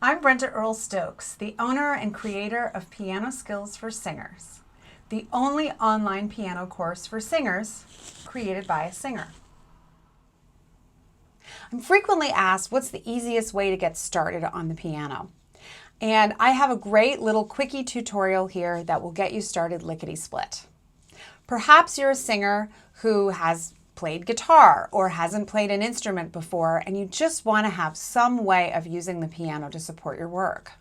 I'm Brenda Earl Stokes, the owner and creator of Piano Skills for Singers, the only online piano course for singers created by a singer. I'm frequently asked what's the easiest way to get started on the piano. And I have a great little quickie tutorial here that will get you started lickety-split. Perhaps you're a singer who has played guitar or hasn't played an instrument before and you just want to have some way of using the piano to support your work.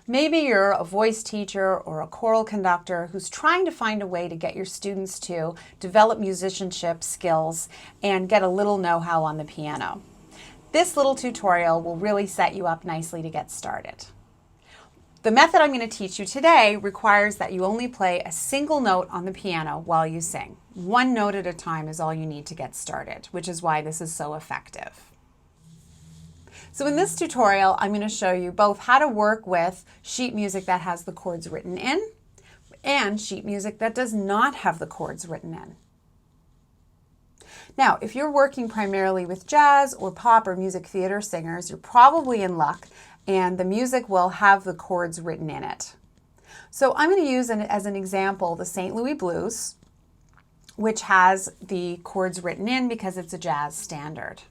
Maybe you're a voice teacher or a choral conductor who's trying to find a way to get your students to develop musicianship skills and get a little know-how on the piano. This little tutorial will really set you up nicely to get started. The method I'm going to teach you today requires that you only play a single note on the piano while you sing. One note at a time is all you need to get started, which is why this is so effective. So in this tutorial, I'm going to show you both how to work with sheet music that has the chords written in and sheet music that does not have the chords written in. Now, if you're working primarily with jazz or pop or music theater singers, you're probably in luck and the music will have the chords written in it. So I'm going to use as an example the St. Louis Blues, which has the chords written in because it's a jazz standard.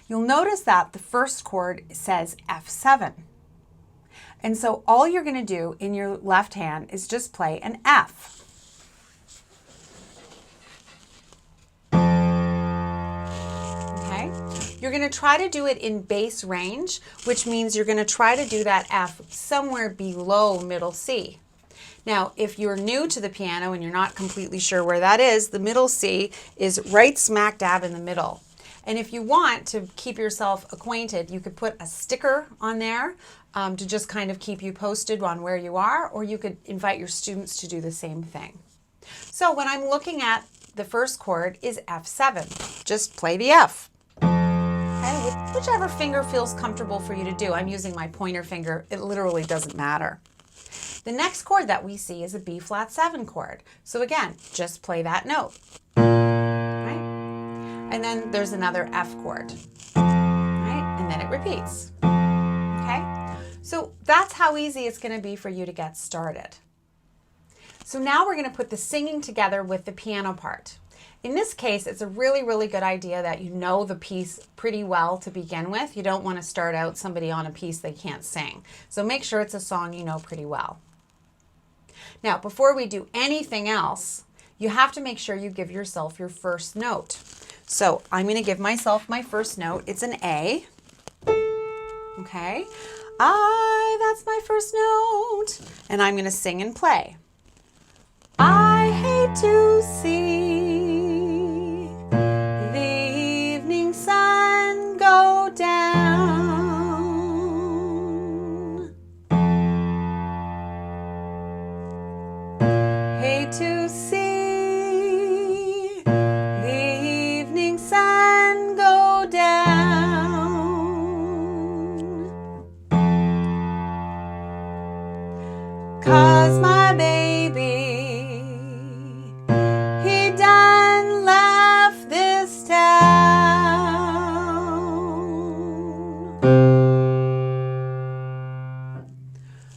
You'll notice that the first chord says F7. And so all you're going to do in your left hand is just play an F. Okay? You're going to try to do it in bass range, which means you're going to try to do that F somewhere below middle C. Now, if you're new to the piano and you're not completely sure where that is, the middle C is right smack dab in the middle. And if you want to keep yourself acquainted, you could put a sticker on there to just kind of keep you posted on where you are, or you could invite your students to do the same thing. So when I'm looking at the first chord is F7, just play the F. Okay, with whichever finger feels comfortable for you to do. I'm using my pointer finger. It literally doesn't matter. The next chord that we see is a B flat 7 chord. So again, just play that note. Right? And then there's another F chord. Right? And then it repeats. Okay? So that's how easy it's going to be for you to get started. So now we're going to put the singing together with the piano part. In this case, it's a really, really good idea that you know the piece pretty well to begin with. You don't want to start out somebody on a piece they can't sing. So make sure it's a song you know pretty well. Now, before we do anything else, you have to make sure you give yourself your first note. So I'm going to give myself my first note. It's an A. Okay. That's my first note. And I'm going to sing and play. I hate to see the evening sun go down. Hate to see the evening sun go down. 'Cause my baby, he done left this town.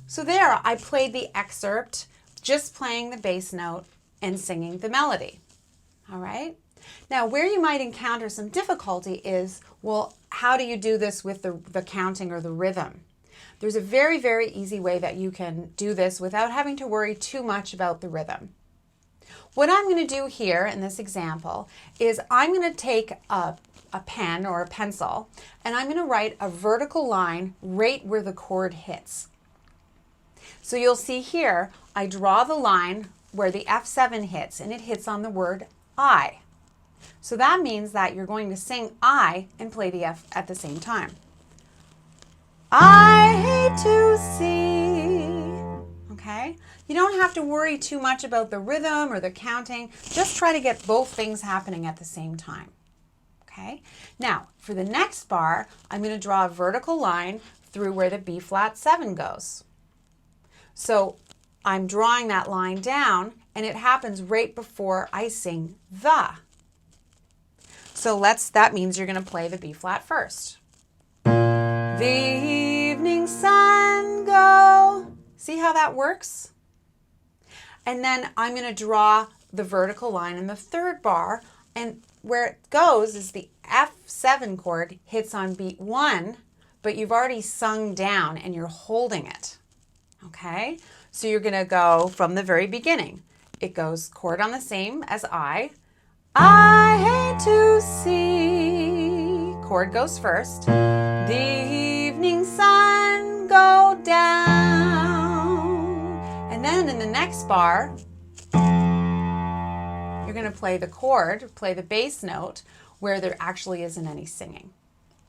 So there, I played the excerpt, just playing the bass note and singing the melody. All right? Now, where you might encounter some difficulty is, well, how do you do this with the counting or the rhythm? There's a very, very easy way that you can do this without having to worry too much about the rhythm. What I'm going to do here in this example is I'm going to take a pen or a pencil and I'm going to write a vertical line right where the chord hits. So you'll see here, I draw the line where the F7 hits and it hits on the word I. So that means that you're going to sing I and play the F at the same time. I hate to see. Okay? You don't have to worry too much about the rhythm or the counting. Just try to get both things happening at the same time. Okay? Now, for the next bar, I'm going to draw a vertical line through where the B flat 7 goes. So I'm drawing that line down and it happens right before I sing the. So that means you're going to play the B flat first. The evening how that works? And then I'm going to draw the vertical line in the third bar, and where it goes is the F7 chord hits on beat 1, but you've already sung down and you're holding it. Okay? So you're going to go from the very beginning. It goes chord on the same as I hate to see. Chord goes first. The evening sun go down. And then in the next bar, you're going to play the chord, play the bass note where there actually isn't any singing.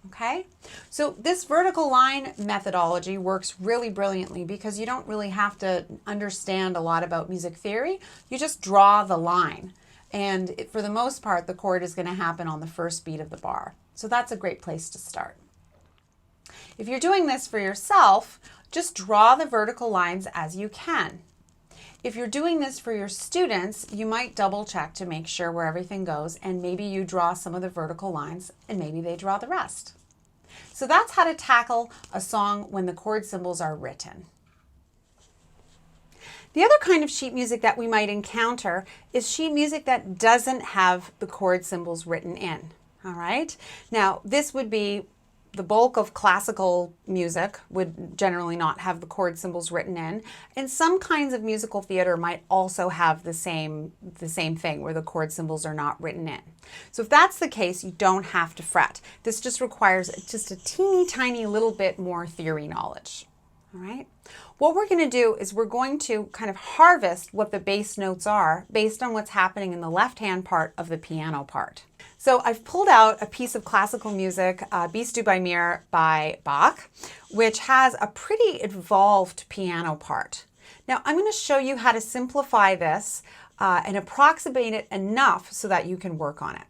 Okay? So this vertical line methodology works really brilliantly because you don't really have to understand a lot about music theory. You just draw the line. And for the most part, the chord is going to happen on the first beat of the bar. So that's a great place to start. If you're doing this for yourself, just draw the vertical lines as you can. If you're doing this for your students, you might double check to make sure where everything goes, and maybe you draw some of the vertical lines and maybe they draw the rest. So that's how to tackle a song when the chord symbols are written. The other kind of sheet music that we might encounter is sheet music that doesn't have the chord symbols written in. All right. Now, this would be the bulk of classical music would generally not have the chord symbols written in. And some kinds of musical theater might also have the same thing where the chord symbols are not written in. So if that's the case, you don't have to fret. This just requires just a teeny tiny little bit more theory knowledge. All right. What we're going to do is we're going to kind of harvest what the bass notes are based on what's happening in the left-hand part of the piano part. So I've pulled out a piece of classical music, Bis du bei mir by Bach, which has a pretty involved piano part. Now I'm going to show you how to simplify this and approximate it enough so that you can work on it.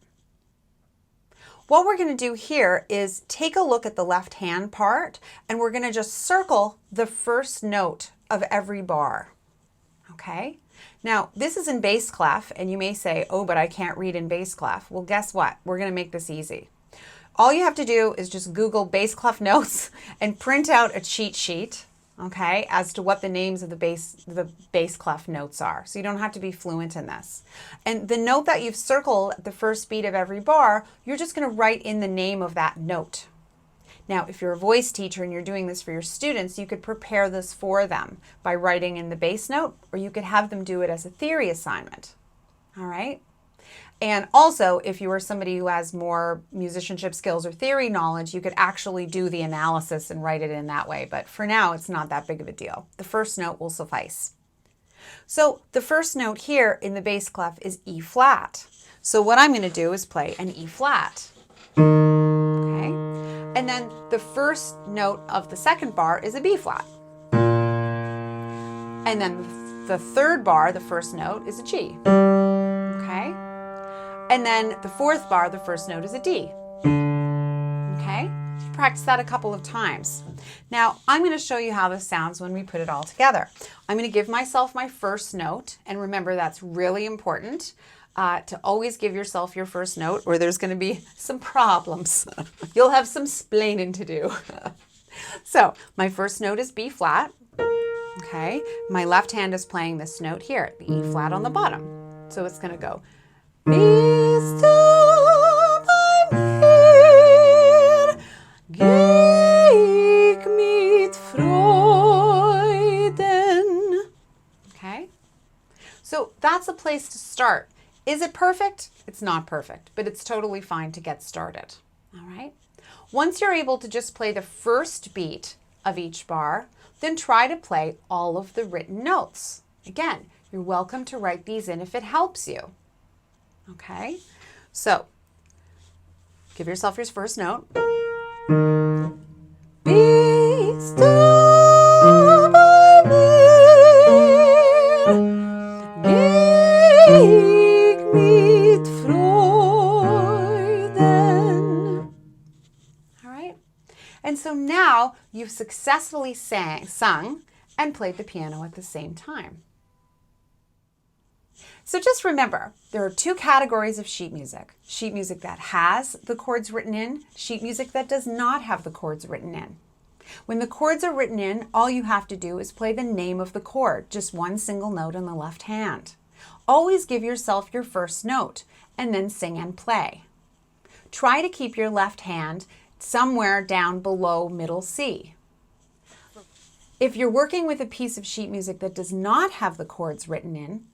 What we're going to do here is take a look at the left hand part, and we're going to just circle the first note of every bar. Okay? Now, this is in bass clef, and you may say, oh, but I can't read in bass clef. Well, guess what? We're going to make this easy. All you have to do is just Google bass clef notes and print out a cheat sheet, okay, as to what the names of the bass clef notes are. So you don't have to be fluent in this. And the note that you've circled at the first beat of every bar, you're just going to write in the name of that note. Now, if you're a voice teacher and you're doing this for your students, you could prepare this for them by writing in the bass note, or you could have them do it as a theory assignment. All right? And also, if you are somebody who has more musicianship skills or theory knowledge, you could actually do the analysis and write it in that way. But for now, it's not that big of a deal. The first note will suffice. So the first note here in the bass clef is E flat. So what I'm going to do is play an E flat. Okay? And then the first note of the second bar is a B flat. And then the third bar, the first note, is a G. Okay? And then the fourth bar, the first note is a D. Okay? Practice that a couple of times. Now, I'm going to show you how this sounds when we put it all together. I'm going to give myself my first note, and remember that's really important to always give yourself your first note, or there's going to be some problems. You'll have some splaining to do. So, my first note is B flat. Okay? My left hand is playing this note here, the E flat on the bottom. So it's going to go Bist du bei mir, geh ich mit Freuden. Okay? So that's a place to start. Is it perfect? It's not perfect, but it's totally fine to get started. All right? Once you're able to just play the first beat of each bar, then try to play all of the written notes. Again, you're welcome to write these in if it helps you. Okay, so give yourself your first note. Bist du bei mir, geh ich mit Freuden. All right, and so now you've successfully sung and played the piano at the same time. So just remember, there are two categories of sheet music. Sheet music that has the chords written in, sheet music that does not have the chords written in. When the chords are written in, all you have to do is play the name of the chord, just one single note in the left hand. Always give yourself your first note and then sing and play. Try to keep your left hand somewhere down below middle C. If you're working with a piece of sheet music that does not have the chords written in,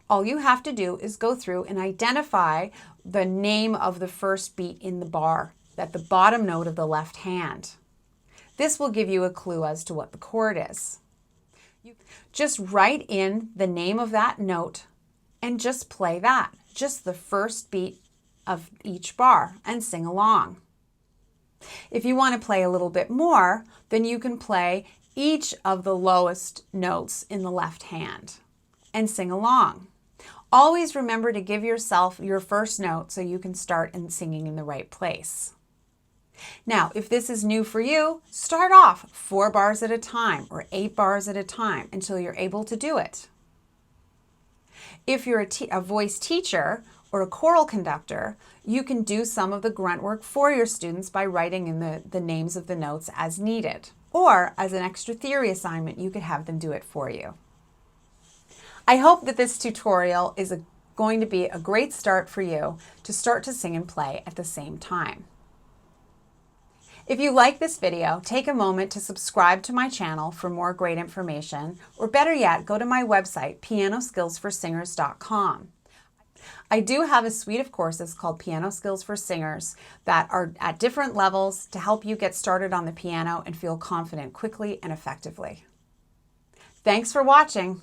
all you have to do is go through and identify the name of the first beat in the bar, at the bottom note of the left hand. This will give you a clue as to what the chord is. Just write in the name of that note and just play that, just the first beat of each bar, and sing along. If you want to play a little bit more, then you can play each of the lowest notes in the left hand and sing along. Always remember to give yourself your first note so you can start in singing in the right place. Now, if this is new for you, start off 4 bars at a time or 8 bars at a time until you're able to do it. If you're a voice teacher or a choral conductor, you can do some of the grunt work for your students by writing in the names of the notes as needed. Or as an extra theory assignment, you could have them do it for you. I hope that this tutorial is going to be a great start for you to start to sing and play at the same time. If you like this video, take a moment to subscribe to my channel for more great information, or better yet, go to my website, pianoskillsforsingers.com. I do have a suite of courses called Piano Skills for Singers that are at different levels to help you get started on the piano and feel confident quickly and effectively. Thanks for watching.